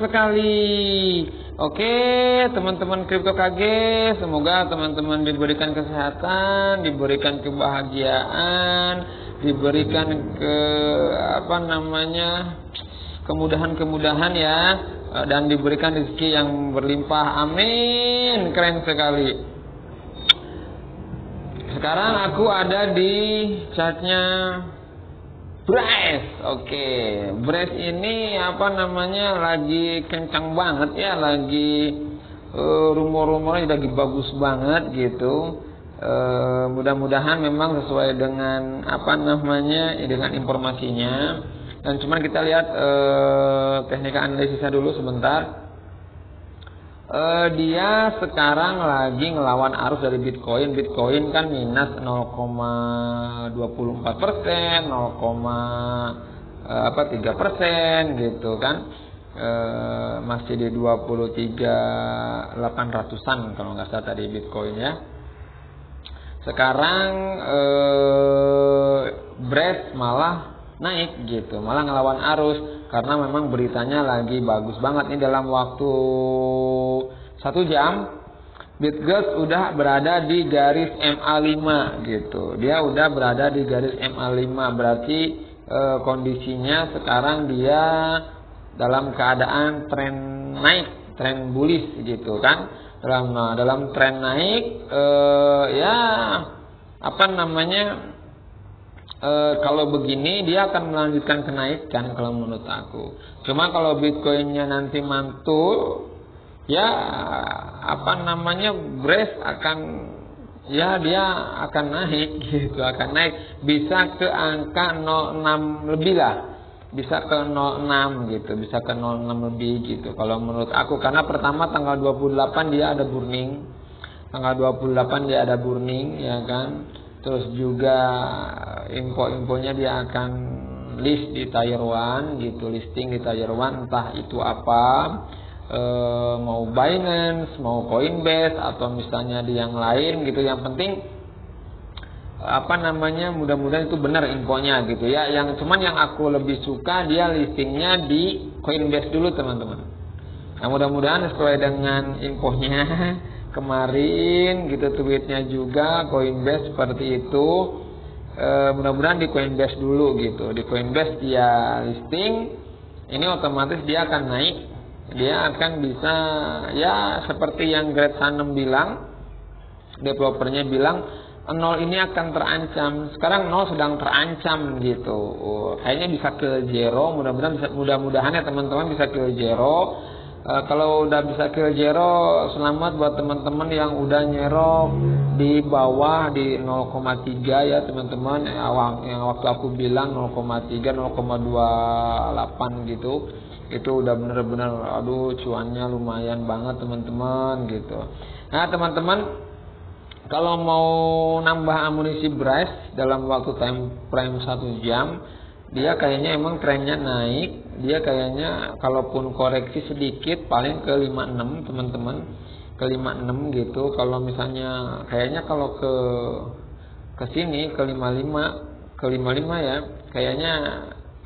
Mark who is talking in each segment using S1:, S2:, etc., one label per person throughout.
S1: sekali. Oke, teman-teman Kripto KG, semoga teman-teman diberikan kesehatan, diberikan kebahagiaan, diberikan kemudahan-kemudahan ya, dan diberikan rezeki yang berlimpah. Amin. Keren sekali. Sekarang aku ada di chartnya Brace. Oke, Brace ini lagi kencang banget ya, lagi rumor-rumornya lagi bagus banget gitu. Mudah-mudahan memang sesuai dengan dengan informasinya. Dan cuman kita lihat teknik analisisnya dulu sebentar. Dia sekarang lagi ngelawan arus dari Bitcoin. Bitcoin kan minus 0,24%, 0,3% gitu kan. Masih di 23.800-an kalau nggak salah tadi Bitcoin ya. Sekarang Brace malah naik gitu, malah ngelawan arus karena memang beritanya lagi bagus banget. Ini dalam waktu 1 jam Bitget udah berada di garis MA5 gitu. Dia udah berada di garis MA5, berarti kondisinya sekarang dia dalam keadaan tren naik, tren bullish gitu kan. Dalam tren naik kalau begini dia akan melanjutkan kenaikan kalau menurut aku. Cuma kalau Bitcoinnya nanti mantul ya Brace akan dia akan naik gitu, akan naik bisa ke angka 06 lebih lah. Bisa ke 06 gitu, bisa ke 06 lebih gitu kalau menurut aku, karena pertama tanggal 28 dia ada burning. Tanggal 28 dia ada burning ya kan. Terus juga info-infonya dia akan list di Tier 1 gitu, listing di Tier 1 entah itu apa, mau Binance, mau Coinbase atau misalnya di yang lain gitu. Yang penting mudah-mudahan itu benar infonya gitu ya. Yang aku lebih suka dia listingnya di Coinbase dulu teman-teman. Nah, mudah-mudahan sesuai dengan infonya kemarin gitu, tweetnya juga Coinbase seperti itu. Mudah-mudahan di Coinbase dulu gitu. Di Coinbase dia listing, ini otomatis dia akan naik. Dia akan bisa ya seperti yang Greg Sanem bilang, developernya bilang 0 ini akan terancam. Sekarang 0 sedang terancam gitu. Kayaknya bisa ke zero. Mudah-mudahan ya teman-teman bisa ke zero. Kalau udah bisa ke zero, selamat buat teman-teman yang udah nyerok di bawah di 0,3 ya teman-teman. Yang waktu aku bilang 0,3, 0,28 gitu. Itu udah bener-bener cuannya lumayan banget teman-teman gitu. Nah teman-teman, kalau mau nambah amunisi Brace dalam waktu time frame 1 jam, dia kayaknya emang trennya naik. Dia kayaknya kalaupun koreksi sedikit paling ke 56 teman-teman, ke 56 gitu. Kalau misalnya kayaknya kalau ke sini ke 55 ya, kayaknya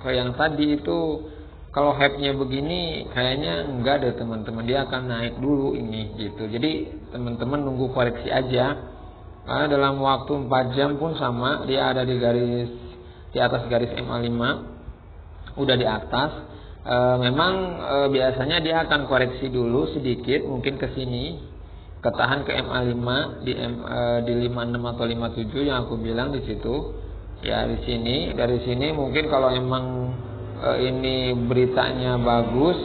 S1: kayak yang tadi itu kalau hype-nya begini kayaknya enggak deh teman-teman, dia akan naik dulu ini gitu. Jadi teman-teman nunggu koreksi aja. Karena dalam waktu 4 jam pun sama, dia ada di atas garis MA5, udah di atas. Biasanya dia akan koreksi dulu sedikit, mungkin ke sini, ketahan ke MA5 di 56 atau 57 yang aku bilang di situ. Ya di sini, dari sini mungkin kalau emang ini beritanya bagus,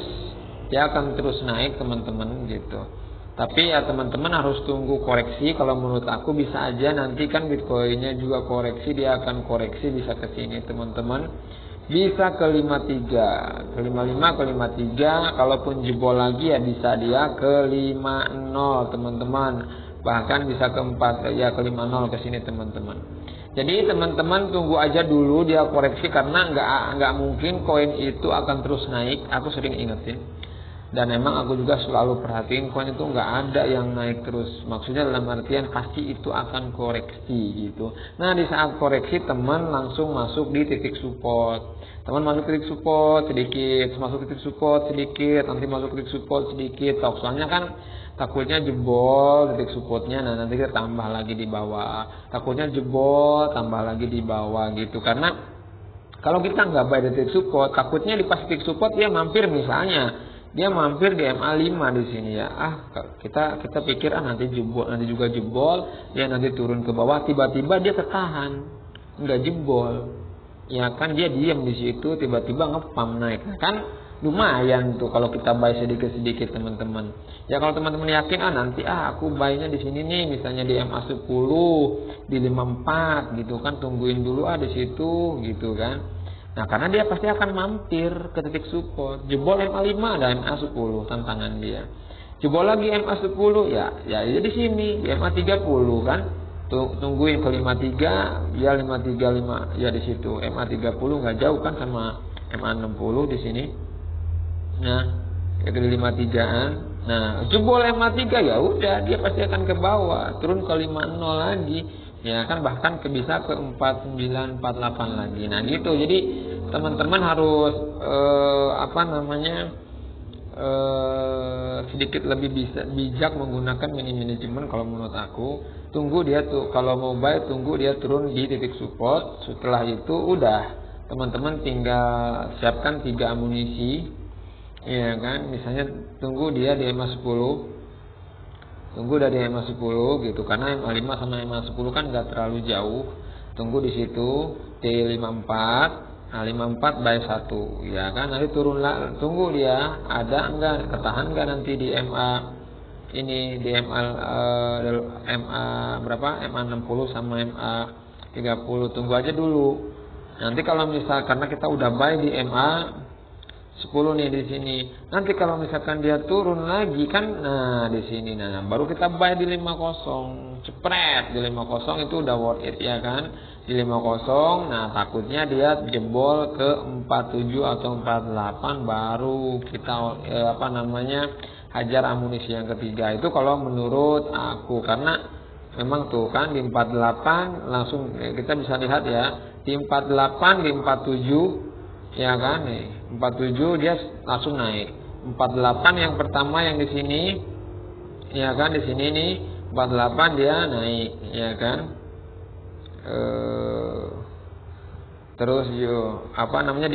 S1: dia akan terus naik teman-teman gitu. Tapi ya teman-teman harus tunggu koreksi. Kalau menurut aku bisa aja nanti kan Bitcoinnya juga koreksi, dia akan koreksi bisa ke sini teman-teman. Bisa ke 53, ke 55, ke 53. Kalaupun jebol lagi ya bisa dia ke 50 teman-teman. Bahkan bisa ke 4 ya, ke 50 ke sini teman-teman. Jadi teman-teman tunggu aja dulu dia koreksi, karena nggak mungkin koin itu akan terus naik. Aku sering ingetin, Dan memang aku juga selalu perhatiin koin itu nggak ada yang naik terus. Maksudnya dalam artian pasti itu akan koreksi gitu. Nah di saat koreksi teman langsung masuk di titik support. Teman masuk titik support sedikit, masuk titik support sedikit, nanti masuk titik support sedikit. Soalnya kan takutnya jebol titik supportnya, nah nanti kita tambah lagi di bawah. Takutnya jebol, tambah lagi di bawah gitu. Karena kalau kita nggak buy di titik support, takutnya di pas titik support dia mampir misalnya. Dia mampir di MA5 di sini ya. Kita pikir nanti jebol, nanti juga jebol, dia nanti turun ke bawah, tiba-tiba dia ketahan, nggak jebol. Ya kan dia diam di situ, tiba-tiba ngepam naik. Kan lumayan tuh kalau kita buy sedikit-sedikit teman-teman. Ya kalau teman-teman yakin nanti aku buy-nya di sini nih, misalnya di MA10, di 54 gitu kan, tungguin dulu di situ gitu kan. Nah karena dia pasti akan mampir ke titik support. Jebol MA5 ada MA10 tantangan dia. Jebol lagi MA10 ya di sini di MA30 kan. Tungguin ke 53 ya 535 ya di situ. MA30 nggak jauh kan sama MA60 di sini. Nah itu di 53an. Nah jebol MA3 ya udah dia pasti akan ke bawah, turun ke 50 lagi. Ya kan bahkan bisa ke 4948 lagi. Nah gitu. Jadi teman-teman harus sedikit lebih bijak menggunakan manajemen kalau menurut aku. Tunggu dia tuh kalau mau buy, tunggu dia turun di titik support. Setelah itu udah teman-teman tinggal siapkan 3 amunisi. Ya kan, misalnya tunggu dia di MA10. Tunggu dari MA10 gitu, karena MA5 sama MA10 kan nggak terlalu jauh. Tunggu di situ T54, nah 54 by 1 ya kan, nanti turun lah. Tunggu dia ada enggak, ketahan enggak nanti di MA ini, di MA berapa, MA60 sama MA30. Tunggu aja dulu. Nanti kalau misal karena kita udah buy di MA 10 nih di sini. Nanti kalau misalkan dia turun lagi kan, nah di sini nah baru kita buy di 50. Cepret di 50 itu udah worth it ya kan. Di 50, nah takutnya dia jebol ke 47 atau 48 baru kita hajar amunisi yang ketiga. Itu kalau menurut aku, karena memang tuh kan di 48 langsung kita bisa lihat ya, di 48 di 47 ya kan nih. 47 dia langsung naik. 48 yang pertama yang di sini ya kan, di sini nih 48 dia naik ya kan. Terus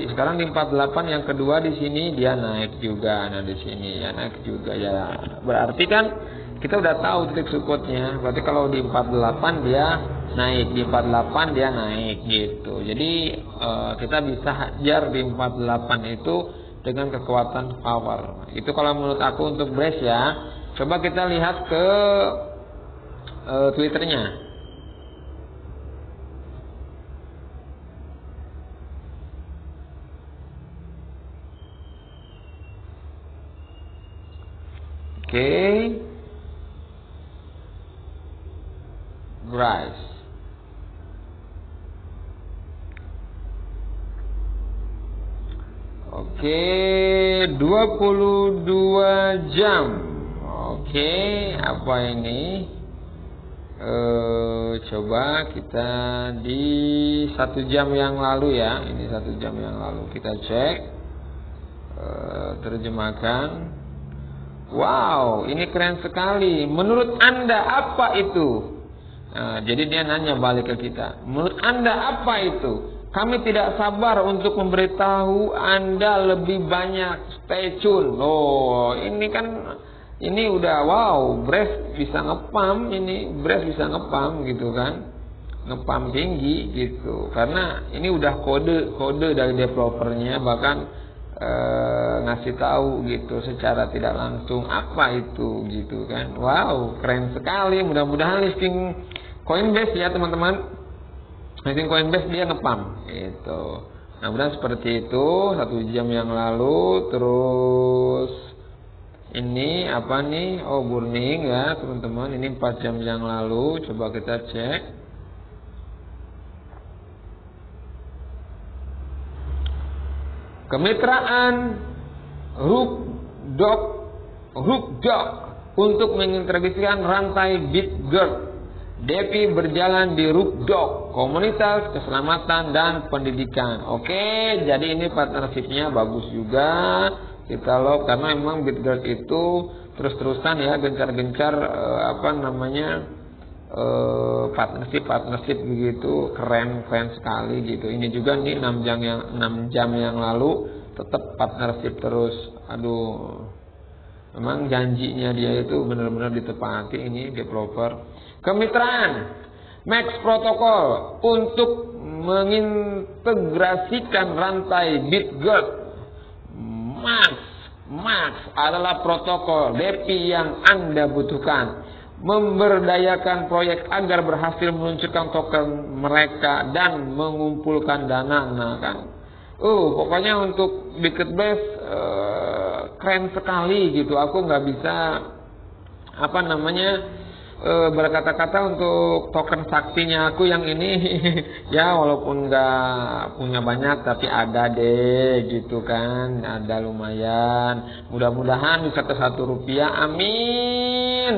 S1: sekarang di 48 yang kedua di sini dia naik juga. Nah di sini ya naik juga ya. Berarti kan kita udah tahu titik supportnya. Berarti kalau di 48 dia naik, di 48 dia naik gitu. Jadi kita bisa hajar di 48 itu dengan kekuatan power. Itu kalau menurut aku untuk brace ya. Coba kita lihat ke Twitternya. Oke. Brace. Oke, 22 jam. Oke, apa ini? Coba kita di 1 jam yang lalu ya. Ini 1 jam yang lalu kita cek. Terjemahkan. Wow, ini keren sekali. Menurut Anda apa itu? Nah, jadi dia nanya balik ke kita. Menurut Anda apa itu? Kami tidak sabar untuk memberitahu Anda lebih banyak. Stay tune. Oh, ini kan ini udah wow, brace bisa ngepam, ini brace bisa ngepam gitu kan. Ngepam tinggi gitu. Karena ini udah kode dari developernya, bahkan ngasih tahu gitu secara tidak langsung apa itu gitu kan. Wow, keren sekali. Mudah-mudahan listing Coinbase ya teman-teman. Listing Coinbase dia ngepam gitu. Nah, mudah seperti itu 1 jam yang lalu. Terus ini apa nih? Oh, burning ya teman-teman. Ini 4 jam yang lalu. Coba kita cek. Kemitraan Rook Dog Hookdog untuk mengintegrasikan rantai Bitgird. Depi berjalan di Hookdog, komunitas keselamatan dan pendidikan. Oke, jadi ini partnershipnya bagus juga. Kita loh, karena memang Bitgird itu terus-terusan ya gencar-gencar partnership begitu, keren sekali gitu. Ini juga nih 6 jam yang lalu tetap partnership terus. Aduh, memang janjinya dia itu benar-benar ditepati ini developer. Kemitraan Max Protocol untuk mengintegrasikan rantai Bitgird. Max adalah protokol DeFi yang Anda butuhkan. Memberdayakan proyek agar berhasil meluncurkan token mereka dan mengumpulkan dana. Nah kan, pokoknya untuk Bitgird Base keren sekali gitu. Aku nggak bisa berkata-kata untuk token saktinya aku yang ini ya, walaupun nggak punya banyak tapi ada deh gitu kan, ada lumayan. Mudah-mudahan bisa ke Rp1, amin.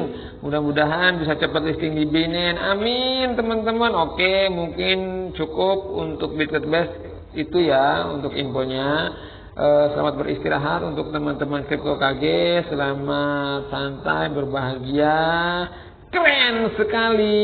S1: Mudah-mudahan bisa cepat listing di Binance, amin teman-teman. Oke, mungkin cukup untuk Bitgird Base itu ya untuk infonya. Selamat beristirahat untuk teman-teman Crypto KG. Selamat santai, berbahagia. Keren sekali.